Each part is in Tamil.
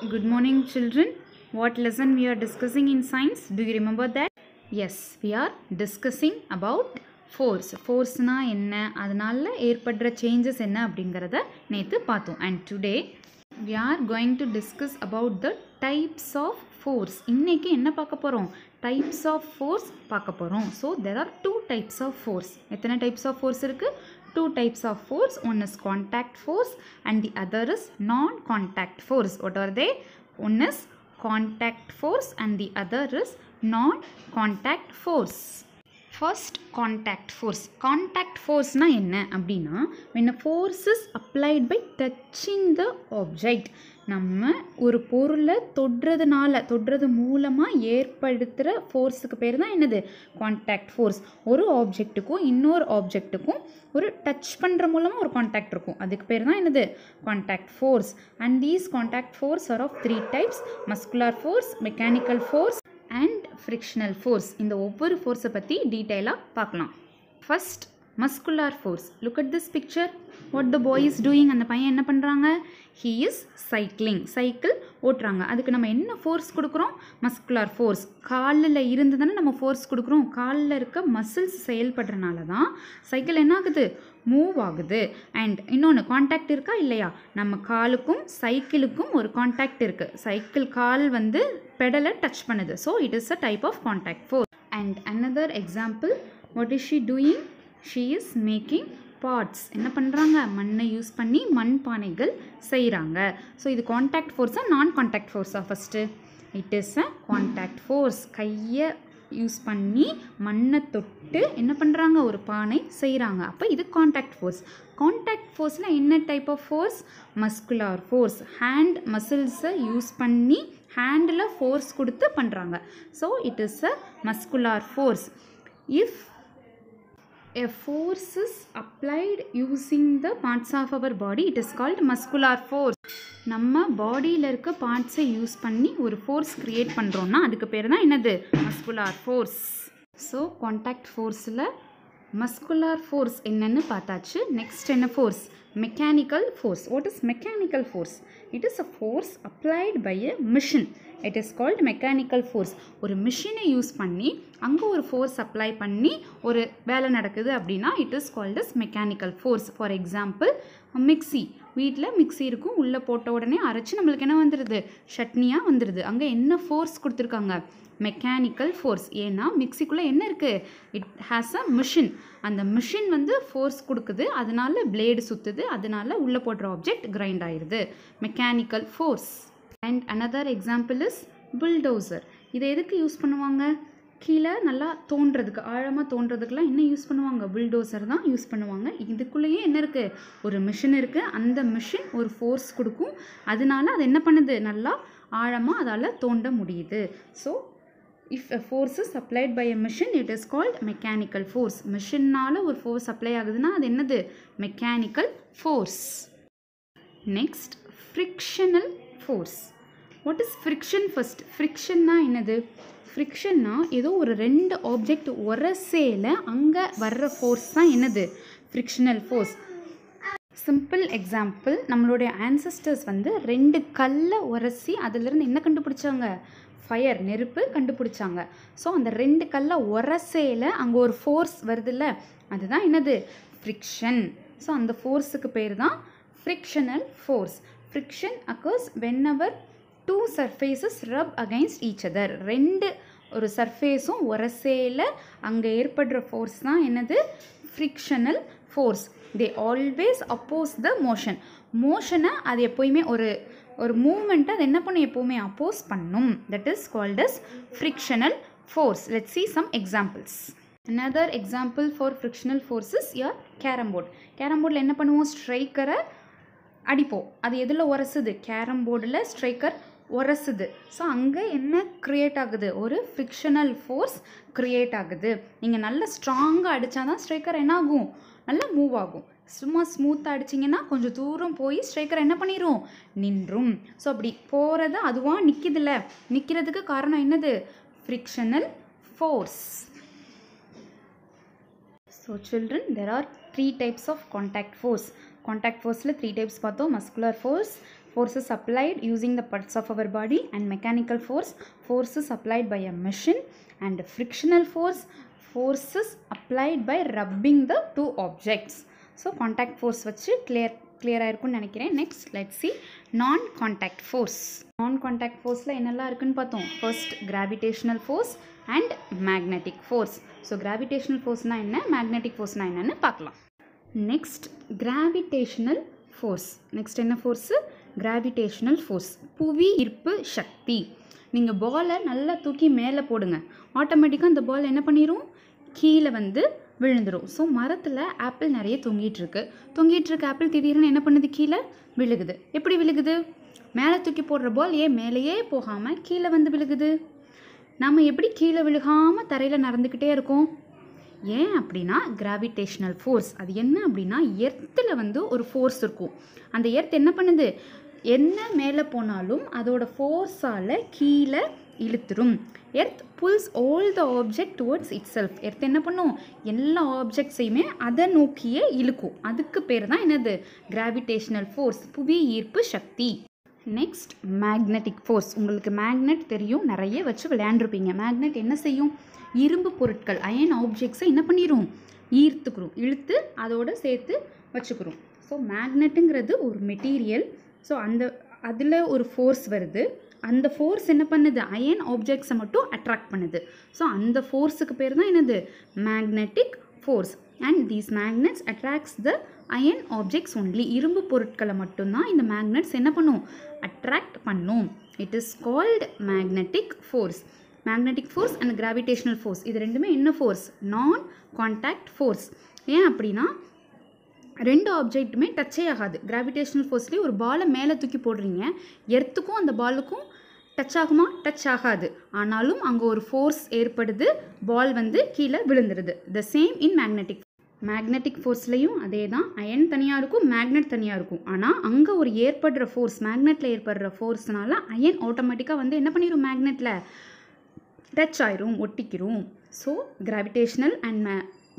Good morning, children. What lesson we are discussing in science? Do you remember that? Yes, we are discussing about force. Force na enna adanalla ஏற்படுற changes enna அப்படிங்கறத நேத்து பார்த்தோம். And today we are going to discuss about the types of force. இன்னைக்கு என்ன பார்க்க போறோம்? Types of force பார்க்க போறோம். So there are two types of force. எத்தனை types of force இருக்கு? Two types of force. One is contact force and the other is non-contact force. What are they? One is contact force and the other is non-contact force. First, contact force. Contact force na enna அப்படினா when a force is applied by touching the object. நம்ம ஒரு பொருளை தொடுறது மூலமா ஏற்படுத்துற ஃபோர்ஸுக்கு பேர் தான் என்னது? Contact force. ஒரு ஆப்ஜெக்ட்டுக்கும் இன்னொரு ஆப்ஜெக்ட்டுக்கும் ஒரு டச் பண்ணுற மூலமாக ஒரு கான்டாக்ட் இருக்கும், அதுக்கு பேர் தான் என்னது? Contact force. And these contact force are of 3 types: muscular force, mechanical force and frictional force. இந்த ஒவ்வொரு ஃபோர்ஸை பற்றி டீட்டெயிலாக பார்க்கலாம். First, muscular force. Look at this picture. What the boy is doing? அந்த பையன் என்ன பண்ணுறாங்க? He is cycling. சைக்கிள் ஓட்டுறாங்க. அதுக்கு நம்ம என்ன ஃபோர்ஸ் கொடுக்குறோம்? Muscular force. காலில் இருந்து தானே நம்ம ஃபோர்ஸ் கொடுக்குறோம். காலில் இருக்க மசில்ஸ் செயல்படுறனால தான் சைக்கிள் என்ன ஆகுது? மூவ் ஆகுது. அண்ட் இன்னொன்று, கான்டாக்ட் இருக்கா இல்லையா? நம்ம காலுக்கும் சைக்கிளுக்கும் ஒரு கான்டாக்ட் இருக்குது. சைக்கிள் கால் வந்து பெடலை டச் பண்ணுது. So it is a type of contact force. And another example, what is she doing? She is making pots. என்ன பண்ணுறாங்க? மண்ணை யூஸ் பண்ணி மண் பானைகள் செய்கிறாங்க. ஸோ இது கான்டாக்ட் ஃபோர்ஸா நான் கான்டாக்ட் ஃபோர்ஸா? First it is a contact force. கையை யூஸ் பண்ணி மண்ணை தொட்டு என்ன பண்ணுறாங்க? ஒரு பானை செய்கிறாங்க. அப்போ இது கான்டாக்ட் ஃபோர்ஸ். கான்டாக்ட் ஃபோர்ஸில் என்ன type of force? Muscular force. Hand மசில்ஸை யூஸ் பண்ணி ஹேண்டில் ஃபோர்ஸ் கொடுத்து பண்ணுறாங்க. So it is a muscular force. If a force is applied using the parts of our body, it is called muscular force. நம்ம பாடியில் இருக்க பார்ட்ஸை யூஸ் பண்ணி ஒரு ஃபோர்ஸ் க்ரியேட் பண்ணுறோன்னா அதுக்கு பேர் தான் என்னது? Muscular force. ஸோ கான்டாக்ட் ஃபோர்ஸில் மஸ்குலர் ஃபோர்ஸ் என்னன்னு பார்த்தாச்சு. நெக்ஸ்ட் என்ன force? Mechanical force. What is mechanical force? It is a force applied by a machine. It is called mechanical force. ஒரு மிஷினை யூஸ் பண்ணி அங்கே ஒரு ஃபோர்ஸ் அப்ளை பண்ணி ஒரு வேலை நடக்குது அப்படின்னா it is called as mechanical force. For example, mixie. வீட்டில் மிக்சி இருக்கும், உள்ளே போட்ட உடனே அரைச்சி நம்மளுக்கு என்ன வந்துடுது? சட்னியாக வந்துடுது. அங்கே என்ன ஃபோர்ஸ் கொடுத்துருக்காங்க? Mechanical force. ஏன்னா மிக்சிக்குள்ளே என்ன இருக்குது? It has a machine. அந்த மிஷின் வந்து ஃபோர்ஸ் கொடுக்குது, அதனால பிளேடு சுற்றுது, அதனால உள்ளே போடுற ஆப்ஜெக்ட் கிரைண்ட் ஆயிடுது. Mechanical force. And another example is bulldozer. இதை எதுக்கு யூஸ் பண்ணுவாங்க? கீழே நல்லா தோன்றதுக்கு, ஆழமாக தோன்றதுக்கெலாம் என்ன யூஸ் பண்ணுவாங்க? புல்டோசர் தான் யூஸ் பண்ணுவாங்க. இதுக்குள்ளேயே என்ன இருக்குது? ஒரு மிஷின் இருக்குது. அந்த மிஷின் ஒரு ஃபோர்ஸ் கொடுக்கும், அதனால அது என்ன பண்ணுது? நல்லா ஆழமாக அதால் தோண்ட முடியுது. So if a force is applied by a machine, it is called mechanical force. மிஷினால் ஒரு ஃபோர்ஸ் அப்ளை ஆகுதுன்னா அது என்னது? Mechanical force. Next, frictional force. What is friction? first, frictionனா என்னது? ஃப்ரிக்ஷன்னா ஏதோ ஒரு ரெண்டு ஆப்ஜெக்ட் உரசேல அங்கே வர்ற ஃபோர்ஸ் தான் என்னது? Frictional force. சிம்பிள் எக்ஸாம்பிள், நம்மளுடைய ஆன்சஸ்டர்ஸ் வந்து 2 கல்லை உரசி அதிலிருந்து என்ன கண்டுபிடிச்சாங்க? ஃபயர், நெருப்பு கண்டுபிடிச்சாங்க. ஸோ அந்த 2 கல்லை உரசேல அங்கே ஒரு ஃபோர்ஸ் வருதுல்ல, அதுதான் என்னது? ஃப்ரிக்ஷன். ஸோ அந்த ஃபோர்ஸுக்கு பேர் தான் frictional force. Friction occurs whenever two surfaces rub against each other. ஒரு சர்ஃபேஸும் உரசேல அங்கே ஏற்படுற ஃபோர்ஸ் தான் என்னது? Frictional force. They always oppose the motion. மோஷனை அது எப்போயுமே ஒரு மூமெண்ட்டை அது என்ன பண்ணும்? எப்போவுமே அப்போஸ் பண்ணும். That is called as frictional force. Let's see some examples. Another example for frictional force is your carrom board. Carrom போர்டில் என்ன பண்ணுவோம்? ஸ்ட்ரைக்கரை அடிப்போம். அது எதில் உரசுது? கேரம் போர்டில் ஸ்ட்ரைக்கர் உரசுது. ஸோ அங்கே என்ன க்ரியேட் ஆகுது? ஒரு ஃப்ரிக்ஷனல் ஃபோர்ஸ் க்ரியேட் ஆகுது. நீங்கள் நல்லா ஸ்ட்ராங்காக அடித்தா தான் ஸ்ட்ரைக்கர் என்ன ஆகும்? நல்லா மூவ் ஆகும். சும்மா ஸ்மூத்தாக அடிச்சிங்கன்னா கொஞ்சம் தூரம் போய் ஸ்ட்ரைக்கர் என்ன பண்ணிடும்? நின்றும். ஸோ அப்படி போகிறது அதுவாக நிற்கிதில்ல, நிற்கிறதுக்கு காரணம் என்னது? Frictional force. So children, there are 3 types of contact force. Contact force 3 types பார்த்தோம். muscular force, forces applied using the parts of our body, and mechanical force, forces applied by a machine, and frictional force, forces applied by rubbing the two objects. So contact force வச்சு clear ஆயிருக்கும்னு நினைக்கிறேன். Next let's see non contact force. Non contact forceல என்னெல்லாம் இருக்குன்னு பார்த்தோம். First gravitational force and magnetic force. So gravitational forceனா என்ன, magnetic forceனா என்னன்னு பார்க்கலாம். Next gravitational force. Next என்ன force? Gravitational force. புவி ஈர்ப்பு சக்தி. நீங்கள் பாலை நல்லா தூக்கி மேலே போடுங்க, ஆட்டோமேட்டிக்காக அந்த பால் என்ன பண்ணிடும், கீழே வந்து விழுந்துடும். ஸோ மரத்தில் ஆப்பிள் நிறைய தொங்கிட்டு இருக்க ஆப்பிள் திடீர்னு என்ன பண்ணுது, கீழே விழுகுது. எப்படி விழுகுது, மேலே தூக்கி போடுற பால் ஏன் மேலேயே போகாமல் கீழே வந்து விழுகுது. நம்ம எப்படி கீழே விழுகாமல் தரையில் நடந்துக்கிட்டே இருக்கோம், ஏன் அப்படின்னா கிராவிடேஷ்னல் ஃபோர்ஸ். அது என்ன அப்படின்னா, எர்த்தில் வந்து ஒரு ஃபோர்ஸ் இருக்கும். அந்த எர்த் என்ன பண்ணுது, என்ன மேலே போனாலும் அதோட ஃபோர்ஸால் கீழே இழுத்துரும். Earth pulls all the object towards itself. Earth என்ன பண்ணும், எல்லா ஆப்ஜெக்ட்ஸையுமே அதை நோக்கியே இழுக்கும். அதுக்கு பேர் தான் என்னது, கிராவிடேஷ்னல் ஃபோர்ஸ், புவி ஈர்ப்பு சக்தி. Next magnetic force. உங்களுக்கு மேக்னெட் தெரியும், நிறைய வச்சு விளையாண்டுருப்பீங்க. மேக்னெட் என்ன செய்யும், இரும்பு பொருட்கள் அயன் ஆப்ஜெக்ட்ஸை என்ன பண்ணிடும், ஈர்த்துக்கிறோம், இழுத்து அதோடு சேர்த்து வச்சுக்கிறோம். ஸோ மேக்னெட்டுங்கிறது ஒரு மெட்டீரியல். ஸோ அதில் ஒரு ஃபோர்ஸ் வருது, அந்த ஃபோர்ஸ் என்ன பண்ணுது, அயன் ஆப்ஜெக்ட்ஸை மட்டும் அட்ராக்ட் பண்ணுது. ஸோ அந்த ஃபோர்ஸுக்கு பேர் தான் என்னது, magnetic force. And these magnets attracts the iron objects only. இரும்பு பொருட்களை மட்டும்தான் இந்த மேக்னெட்ஸ் என்ன பண்ணும், அட்ராக்ட் பண்ணும். It is called magnetic force. Magnetic force and gravitational force, இது ரெண்டுமே என்ன ஃபோர்ஸ், நான் கான்டாக்ட் ஃபோர்ஸ். ஏன் அப்படின்னா ரெண்டு ஆப்ஜெக்ட்டுமே டச்சே ஆகாது. கிராவிடேஷ்னல் ஃபோர்ஸ்லேயே ஒரு பாலை மேலே தூக்கி போடுறீங்க, எர்த்துக்கும் அந்த பாலுக்கும் டச் ஆகுமா, டச் ஆகாது. ஆனாலும் அங்கே ஒரு ஃபோர்ஸ் ஏற்படுது, பால் வந்து கீழே விழுந்துருது. த சேம் இன் மேக்னெட்டிக் ஃபோர்ஸ்லையும் அதே தான். அயன் தனியாக இருக்கும், மேக்னெட் தனியாக இருக்கும். ஆனால் அங்கே ஒரு ஏற்படுற ஃபோர்ஸ், மேக்னெட்டில் ஏற்படுற ஃபோர்ஸ்னால அயன் ஆட்டோமேட்டிக்காக வந்து என்ன பண்ணிடும், மேக்னெட்டில் டச் ஆயிரும், ஒட்டிக்கிறோம். So gravitational and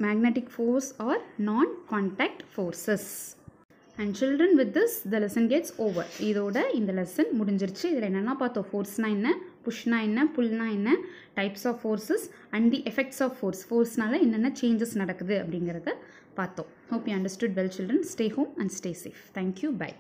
magnetic force are non-contact forces. And children, with this the lesson gets over. இதோட இந்த lesson முடிஞ்சிருச்சு. இதில் என்னென்னா பார்த்தோம், ஃபோர்ஸ்னா என்ன, புஷ்னா என்ன, புல்னா என்ன, types of forces and the effects of ஃபோர்ஸ்னால என்னென்ன சேஞ்சஸ் நடக்குது அப்படிங்கிறத பார்த்தோம். Hope you understood well children. Stay home and stay safe. Thank you. Bye.